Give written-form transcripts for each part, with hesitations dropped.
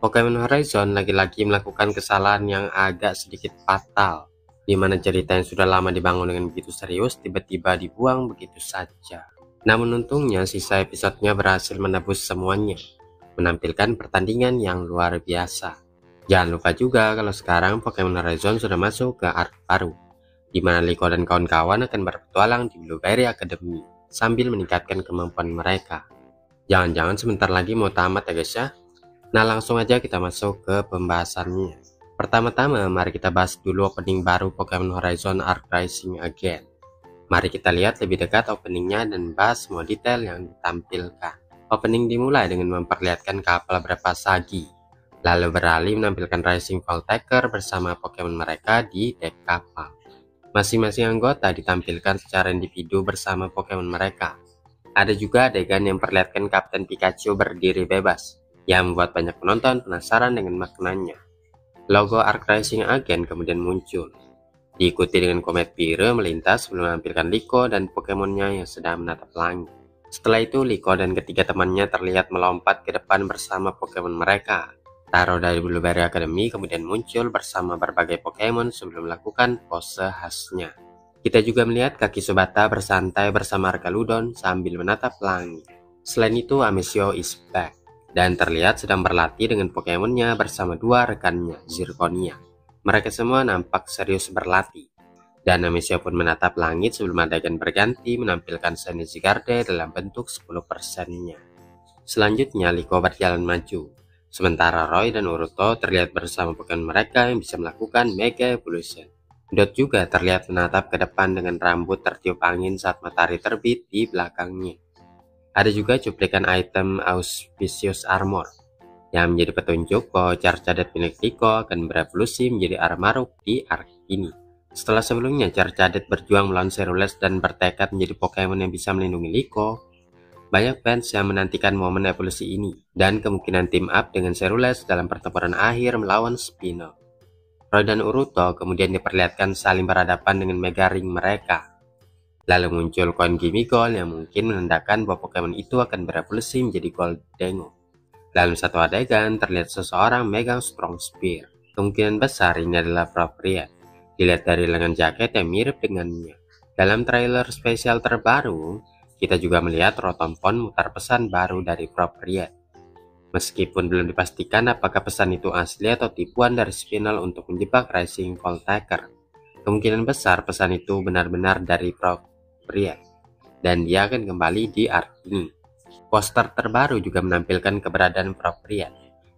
Pokemon Horizon lagi-lagi melakukan kesalahan yang agak sedikit fatal, di mana cerita yang sudah lama dibangun dengan begitu serius tiba-tiba dibuang begitu saja. Namun untungnya sisa episodenya berhasil menebus semuanya, menampilkan pertandingan yang luar biasa. Jangan lupa juga kalau sekarang Pokemon Horizon sudah masuk ke arc baru, di mana Liko dan kawan-kawan akan berpetualang di Blueberry Academy sambil meningkatkan kemampuan mereka. Jangan-jangan sebentar lagi mau tamat ya guys ya. Nah, langsung aja kita masuk ke pembahasannya. Pertama-tama mari kita bahas dulu opening baru Pokemon Horizon Arc Rising Again. Mari kita lihat lebih dekat openingnya dan bahas semua detail yang ditampilkan. Opening dimulai dengan memperlihatkan kapal berpasagi, lalu beralih menampilkan Rising Voltaker bersama Pokemon mereka di dek kapal. Masing-masing anggota ditampilkan secara individu bersama Pokemon mereka. Ada juga adegan yang memperlihatkan Kapten Pikachu berdiri bebas, yang membuat banyak penonton penasaran dengan maknanya. Logo Arc Rising Again kemudian muncul, diikuti dengan komet biru melintas sebelum menampilkan Liko dan Pokemonnya yang sedang menatap langit. Setelah itu Liko dan ketiga temannya terlihat melompat ke depan bersama Pokemon mereka. Taro dari Blueberry Academy kemudian muncul bersama berbagai Pokemon sebelum melakukan pose khasnya. Kita juga melihat kaki Subata bersantai bersama Argaludon sambil menatap langit. Selain itu Amisio is back dan terlihat sedang berlatih dengan Pokemonnya bersama dua rekannya, Zirconia. Mereka semua nampak serius berlatih, dan Amisio pun menatap langit sebelum adegan berganti menampilkan Shiny Zygarde dalam bentuk 10%-nya. Selanjutnya Liko berjalan maju, sementara Roy dan Uruto terlihat bersama Pokemon mereka yang bisa melakukan Mega Evolution. Dot juga terlihat menatap ke depan dengan rambut tertiup angin saat matahari terbit di belakangnya. Ada juga cuplikan item Auspicious Armor yang menjadi petunjuk bahwa Charcadet milik Liko akan berevolusi menjadi Armaruk di arc ini. Setelah sebelumnya Charcadet berjuang melawan Cerulean dan bertekad menjadi Pokemon yang bisa melindungi Liko, banyak fans yang menantikan momen evolusi ini dan kemungkinan team up dengan Cerulean dalam pertempuran akhir melawan Spino. Roy dan Uruto kemudian diperlihatkan saling berhadapan dengan Mega Ring mereka. Lalu muncul koin Gimmighoul yang mungkin menandakan bahwa Pokemon itu akan berevolusi menjadi Gholdengo. Dalam satu adegan terlihat seseorang megang Strong Spear. Kemungkinan besar ini adalah Propria, dilihat dari lengan jaket yang mirip dengannya. Dalam trailer spesial terbaru, kita juga melihat Rotom-Pon mutar pesan baru dari Propria. Meskipun belum dipastikan apakah pesan itu asli atau tipuan dari Spinal untuk menjebak Rising Voltaker, kemungkinan besar pesan itu benar-benar dari Propria, dan dia akan kembali di arc ini. Poster terbaru juga menampilkan keberadaan Propria,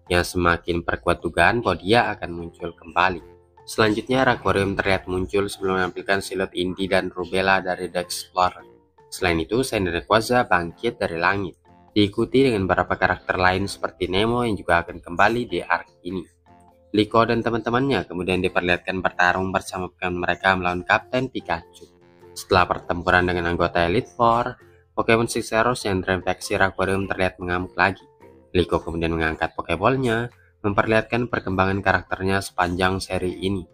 yang semakin perkuat dugaan bahwa dia akan muncul kembali. Selanjutnya Rakorium terlihat muncul sebelum menampilkan siluet Indy dan Rubella dari The Explorer. Selain itu Shiny Rayquaza bangkit dari langit, diikuti dengan beberapa karakter lain seperti Nemo yang juga akan kembali di arc ini. Liko dan teman-temannya kemudian diperlihatkan bertarung bersama Pokemon mereka melawan Kapten Pikachu. Setelah pertempuran dengan anggota Elite Four, Pokemon Sixeros yang terinfeksi Rakorium terlihat mengamuk lagi. Liko kemudian mengangkat Pokeball-nya, memperlihatkan perkembangan karakternya sepanjang seri ini.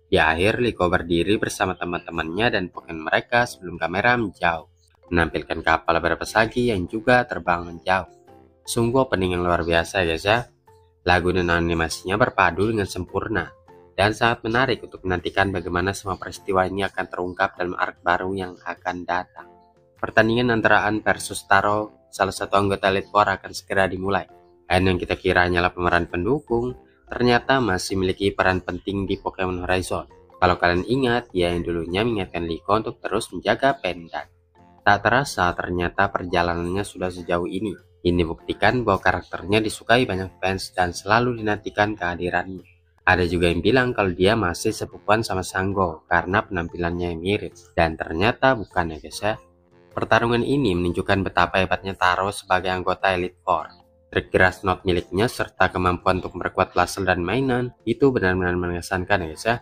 Di akhir, Liko berdiri bersama teman-temannya dan Pokemon mereka sebelum kamera menjauh, menampilkan kapal berpesagi yang juga terbang menjauh. Sungguh opening yang luar biasa ya guys ya. Lagu dan animasinya berpadu dengan sempurna dan sangat menarik untuk menantikan bagaimana semua peristiwa ini akan terungkap dalam arc baru yang akan datang. Pertandingan antara An versus Taro, salah satu anggota Elite Four, akan segera dimulai. An yang kita kira hanyalah pemeran pendukung, ternyata masih memiliki peran penting di Pokemon Horizon. Kalau kalian ingat, dia yang dulunya mengingatkan Liko untuk terus menjaga Pendan. Tak terasa ternyata perjalanannya sudah sejauh ini. Ini buktikan bahwa karakternya disukai banyak fans dan selalu dinantikan kehadirannya. Ada juga yang bilang kalau dia masih sepupuan sama Sanggo karena penampilannya yang mirip. Dan ternyata bukan ya guys ya. Pertarungan ini menunjukkan betapa hebatnya Taro sebagai anggota Elite Four. Trik Grass Knot miliknya serta kemampuan untuk memperkuat puzzle dan mainan itu benar-benar mengesankan ya guys ya.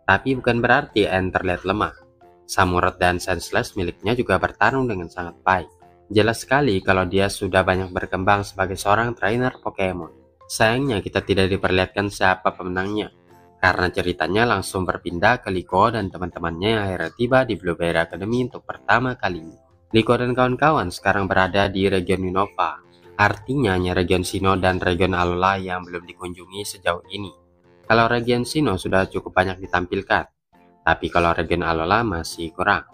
Tapi bukan berarti N terlihat lemah. Samurott dan Senseless miliknya juga bertarung dengan sangat baik. Jelas sekali kalau dia sudah banyak berkembang sebagai seorang trainer Pokemon. Sayangnya kita tidak diperlihatkan siapa pemenangnya, karena ceritanya langsung berpindah ke Liko dan teman-temannya yang akhirnya tiba di Blueberry Academy untuk pertama kalinya. Liko dan kawan-kawan sekarang berada di region Unova, Artinya hanya region Sinnoh dan region Alola yang belum dikunjungi sejauh ini. Kalau region Sinnoh sudah cukup banyak ditampilkan, tapi kalau region Alola masih kurang.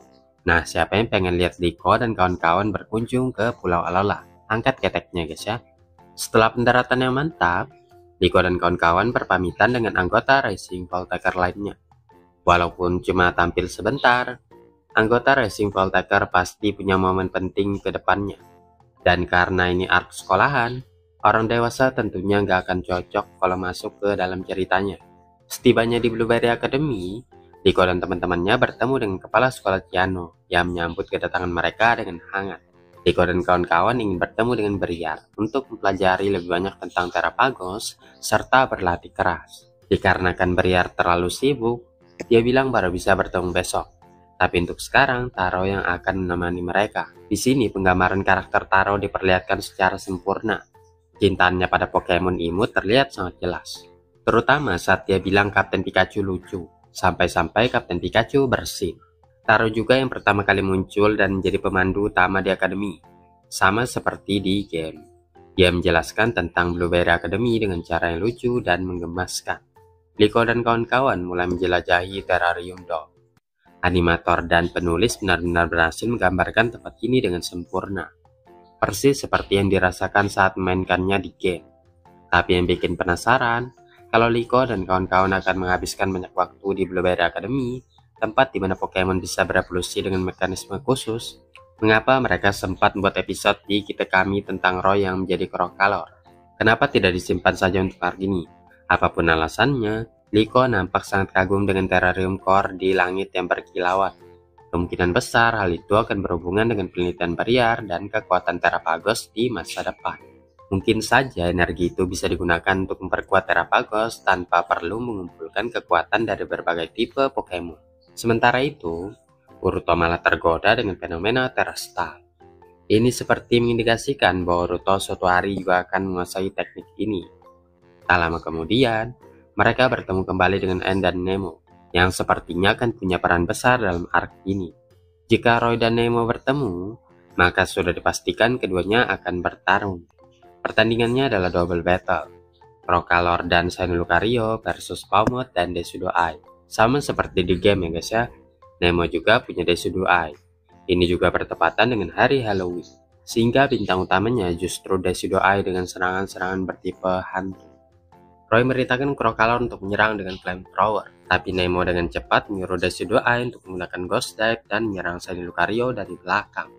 Nah, siapa yang pengen lihat Liko dan kawan-kawan berkunjung ke Pulau Alola? Angkat keteknya guys ya. Setelah pendaratan yang mantap, Liko dan kawan-kawan berpamitan dengan anggota Racing Voltaker lainnya. Walaupun cuma tampil sebentar, anggota Racing Voltaker pasti punya momen penting ke depannya. Dan karena ini arc sekolahan, orang dewasa tentunya nggak akan cocok kalau masuk ke dalam ceritanya. Setibanya di Blueberry Academy, Liko dan teman-temannya bertemu dengan kepala sekolah Ciano yang menyambut kedatangan mereka dengan hangat. Liko dan kawan-kawan ingin bertemu dengan Briar untuk mempelajari lebih banyak tentang Terapagos serta berlatih keras. Dikarenakan Briar terlalu sibuk, dia bilang baru bisa bertemu besok. Tapi untuk sekarang, Taro yang akan menemani mereka. Di sini penggambaran karakter Taro diperlihatkan secara sempurna. Cintanya pada Pokemon imut terlihat sangat jelas. Terutama saat dia bilang Kapten Pikachu lucu, sampai-sampai Kapten Pikachu bersin. Taro juga yang pertama kali muncul dan menjadi pemandu utama di Akademi, sama seperti di game. Dia menjelaskan tentang Blueberry Academy dengan cara yang lucu dan menggemaskan. Liko dan kawan-kawan mulai menjelajahi Terrarium Dome. Animator dan penulis benar-benar berhasil menggambarkan tempat ini dengan sempurna. Persis seperti yang dirasakan saat memainkannya di game. Tapi yang bikin penasaran, kalau Liko dan kawan-kawan akan menghabiskan banyak waktu di Blueberry Academy, tempat di mana Pokemon bisa berevolusi dengan mekanisme khusus, mengapa mereka sempat membuat episode di Kita Kami tentang Roy yang menjadi Crocalor? Kenapa tidak disimpan saja untuk hari ini? Apapun alasannya, Liko nampak sangat kagum dengan terrarium core di langit yang berkilauan. Kemungkinan besar hal itu akan berhubungan dengan penelitian Briar dan kekuatan Terapagos di masa depan. Mungkin saja energi itu bisa digunakan untuk memperkuat Terapagos tanpa perlu mengumpulkan kekuatan dari berbagai tipe Pokemon. Sementara itu, Boruto malah tergoda dengan fenomena Terastal. Ini seperti mengindikasikan bahwa Boruto suatu hari juga akan menguasai teknik ini. Tak lama kemudian, mereka bertemu kembali dengan Anne dan Nemo, yang sepertinya akan punya peran besar dalam arc ini. Jika Roy dan Nemo bertemu, maka sudah dipastikan keduanya akan bertarung. Pertandingannya adalah double battle, Crocalor dan Shiny Lucario versus Pawmot dan Desudoi. Sama seperti di game ya guys ya, Nemo juga punya Desudoi. Ini juga bertepatan dengan hari Halloween, sehingga bintang utamanya justru Desudoi dengan serangan-serangan bertipe hantu. Roy merintahkan Crocalor untuk menyerang dengan Flamethrower, tapi Nemo dengan cepat menyuruh Desudoi untuk menggunakan Ghost Dive dan menyerang Shiny Lucario dari belakang.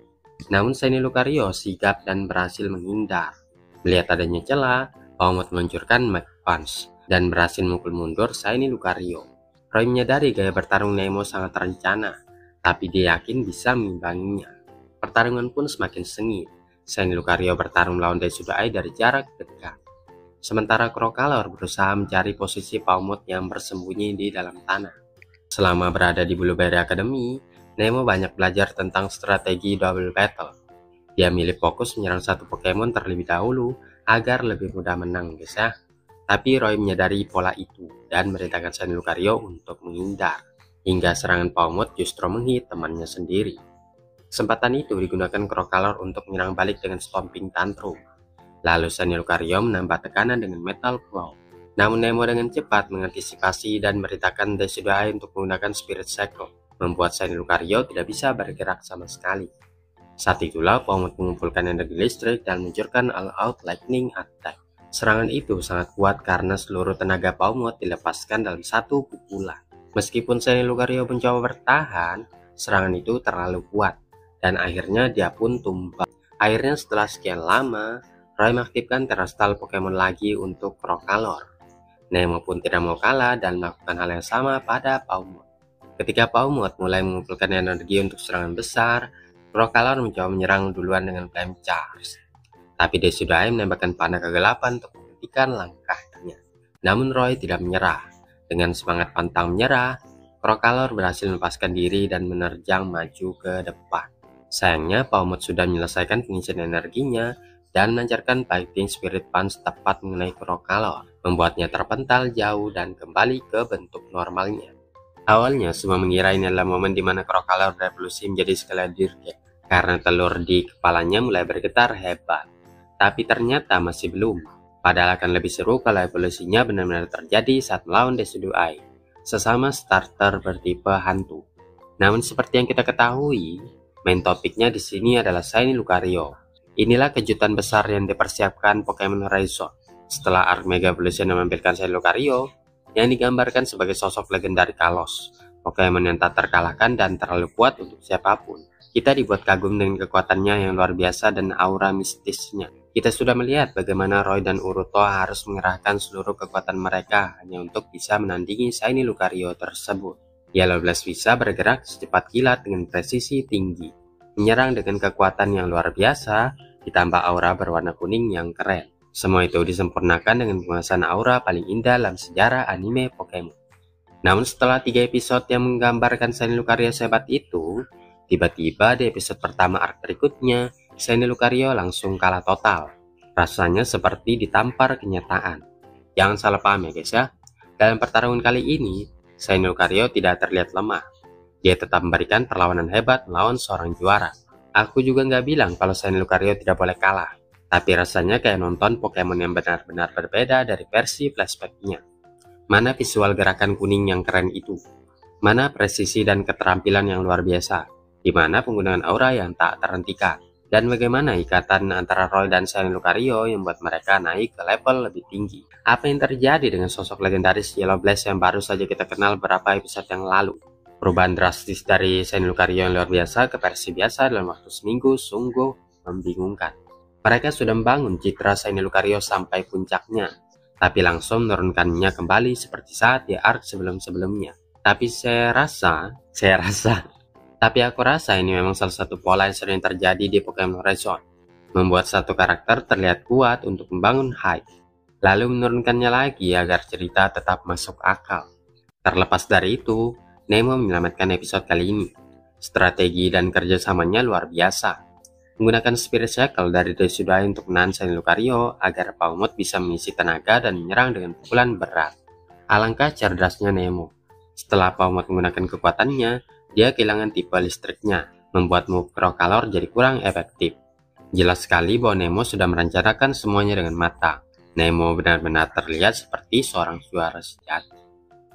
Namun Shiny Lucario sigap dan berhasil menghindar. Melihat adanya celah, Pawmot meluncurkan Mach Punch dan berhasil memukul mundur Shiny Lucario. Roy menyadari gaya bertarung Nemo sangat terencana, tapi dia yakin bisa mengimbanginya. Pertarungan pun semakin sengit. Shiny Lucario bertarung melawan Desudoi dari jarak dekat. Sementara Crocalor berusaha mencari posisi Pawmot yang bersembunyi di dalam tanah. Selama berada di Blueberry Academy, Nemo banyak belajar tentang strategi double battle. Dia milih fokus menyerang satu Pokemon terlebih dahulu agar lebih mudah menang guys ya. Tapi Roy menyadari pola itu dan merintahkan Shiny Lucario untuk menghindar, hingga serangan Pawmot justru menghit temannya sendiri. Kesempatan itu digunakan Crocalor untuk menyerang balik dengan Stomping Tantrum. Lalu Shiny Lucario menambah tekanan dengan Metal Claw. Namun Nemo dengan cepat mengantisipasi dan merintahkan Desudoi untuk menggunakan Spirit Cycle, membuat Shiny Lucario tidak bisa bergerak sama sekali. Saat itulah Pawmot mengumpulkan energi listrik dan meluncurkan All Out Lightning Attack. Serangan itu sangat kuat karena seluruh tenaga Pawmot dilepaskan dalam satu pukulan. Meskipun Shiny Lucario mencoba bertahan, serangan itu terlalu kuat dan akhirnya dia pun tumbang. Akhirnya setelah sekian lama, Roy mengaktifkan Terastal Pokemon lagi untuk Crocalor. Nemo pun tidak mau kalah dan melakukan hal yang sama pada Pawmot. Ketika Pawmot mulai mengumpulkan energi untuk serangan besar, Crocalor mencoba menyerang duluan dengan Flame Charge. Tapi Desudoi menembakkan panah kegelapan untuk menghentikan langkahnya. Namun Roy tidak menyerah. Dengan semangat pantang menyerah, Crocalor berhasil melepaskan diri dan menerjang maju ke depan. Sayangnya Pawmot sudah menyelesaikan pengisian energinya dan melancarkan Fighting Spirit Punch tepat mengenai Crocalor, membuatnya terpental jauh dan kembali ke bentuk normalnya. Awalnya semua mengira ini adalah momen di mana Crocalor berevolusi menjadi Skeledirge, karena telur di kepalanya mulai bergetar hebat. tapi ternyata masih belum. Padahal akan lebih seru kalau evolusinya benar-benar terjadi saat melawan Decidueye, sesama starter bertipe hantu. Namun seperti yang kita ketahui, main topiknya di sini adalah Shiny Lucario. Inilah kejutan besar yang dipersiapkan Pokemon Horizon. Setelah Arc Mega Evolution menampilkan Shiny Lucario, yang digambarkan sebagai sosok legendaris Kalos, Pokemon yang tak terkalahkan dan terlalu kuat untuk siapapun. Kita dibuat kagum dengan kekuatannya yang luar biasa dan aura mistisnya. Kita sudah melihat bagaimana Roy dan Uruto harus mengerahkan seluruh kekuatan mereka hanya untuk bisa menandingi Shiny Lucario tersebut. Yellow Blast bisa bergerak secepat kilat dengan presisi tinggi, menyerang dengan kekuatan yang luar biasa, ditambah aura berwarna kuning yang keren. Semua itu disempurnakan dengan penguasaan aura paling indah dalam sejarah anime Pokemon. Namun setelah 3 episode yang menggambarkan Shiny Lucario sehebat itu, tiba-tiba di episode pertama arc berikutnya, Shiny Lucario langsung kalah total. Rasanya seperti ditampar kenyataan. Jangan salah paham ya guys ya. Dalam pertarungan kali ini, Shiny Lucario tidak terlihat lemah. Dia tetap memberikan perlawanan hebat melawan seorang juara. Aku juga nggak bilang kalau Shiny Lucario tidak boleh kalah. Tapi rasanya kayak nonton Pokemon yang benar-benar berbeda dari versi flashback-nya. Mana visual gerakan kuning yang keren itu? Mana presisi dan keterampilan yang luar biasa? Di mana penggunaan aura yang tak terhentikan? Dan bagaimana ikatan antara Roy dan Shiny Lucario yang membuat mereka naik ke level lebih tinggi? Apa yang terjadi dengan sosok legendaris Yellow Blast yang baru saja kita kenal beberapa episode yang lalu? Perubahan drastis dari Shiny Lucario yang luar biasa ke versi biasa dalam waktu seminggu sungguh membingungkan. Mereka sudah membangun citra Shiny Lucario sampai puncaknya, tapi langsung menurunkannya kembali seperti saat di arc sebelum-sebelumnya. Tapi aku rasa ini memang salah satu pola yang sering terjadi di Pokemon Horizon. Membuat satu karakter terlihat kuat untuk membangun hype, lalu menurunkannya lagi agar cerita tetap masuk akal. Terlepas dari itu, Nemo menyelamatkan episode kali ini. Strategi dan kerjasamanya luar biasa. Menggunakan Spirit Cycle dari Decidueye untuk menahan Shiny Lucario agar Pawmot bisa mengisi tenaga dan menyerang dengan pukulan berat. Alangkah cerdasnya Nemo. Setelah Pawmot menggunakan kekuatannya, dia kehilangan tipe listriknya, membuat move Crocalor jadi kurang efektif. Jelas sekali bahwa Nemo sudah merencanakan semuanya dengan matang. Nemo benar-benar terlihat seperti seorang juara sejati.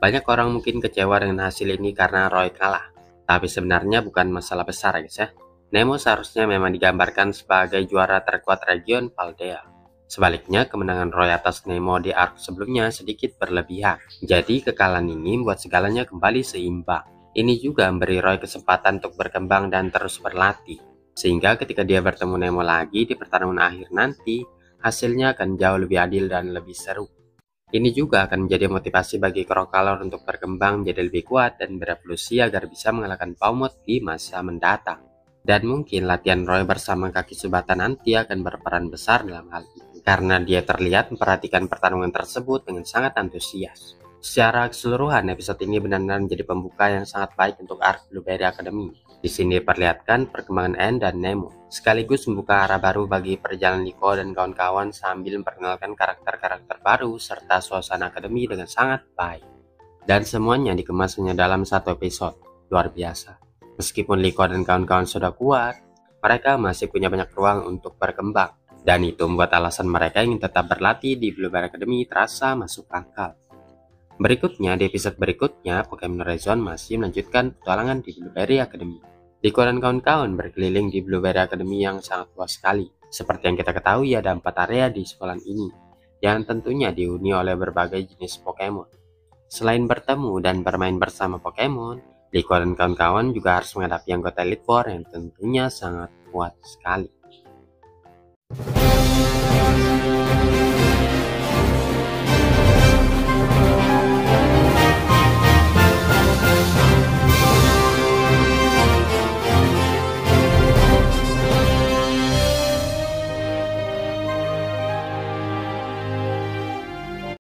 Banyak orang mungkin kecewa dengan hasil ini karena Roy kalah, tapi sebenarnya bukan masalah besar guys ya. Nemo seharusnya memang digambarkan sebagai juara terkuat region Paldea. Sebaliknya, kemenangan Roy atas Nemo di arc sebelumnya sedikit berlebihan. Jadi kekalahan ini membuat segalanya kembali seimbang. Ini juga memberi Roy kesempatan untuk berkembang dan terus berlatih. Sehingga ketika dia bertemu Nemo lagi di pertarungan akhir nanti, hasilnya akan jauh lebih adil dan lebih seru. Ini juga akan menjadi motivasi bagi Crocalor untuk berkembang menjadi lebih kuat dan berevolusi agar bisa mengalahkan Pawmot di masa mendatang. Dan mungkin latihan Roy bersama kaki Subata nanti akan berperan besar dalam hal itu, karena dia terlihat memperhatikan pertarungan tersebut dengan sangat antusias. Secara keseluruhan, episode ini benar-benar menjadi pembuka yang sangat baik untuk arc Blueberry Academy. Di sini diperlihatkan perkembangan Anne dan Nemo, sekaligus membuka arah baru bagi perjalanan Liko dan kawan-kawan sambil memperkenalkan karakter-karakter baru serta suasana akademi dengan sangat baik. Dan semuanya dikemas hanya dalam satu episode, luar biasa. Meskipun Liko dan kawan-kawan sudah kuat, mereka masih punya banyak ruang untuk berkembang. Dan itu membuat alasan mereka ingin tetap berlatih di Blueberry Academy terasa masuk akal. Berikutnya, di episode berikutnya, Pokemon Horizon masih melanjutkan petualangan di Blueberry Academy. Liko dan kawan-kawan berkeliling di Blueberry Academy yang sangat luas sekali. Seperti yang kita ketahui, ada 4 area di sekolah ini, yang tentunya dihuni oleh berbagai jenis Pokemon. Selain bertemu dan bermain bersama Pokemon, Liko dan kawan-kawan juga harus menghadapi anggota Elite Four yang tentunya sangat kuat sekali.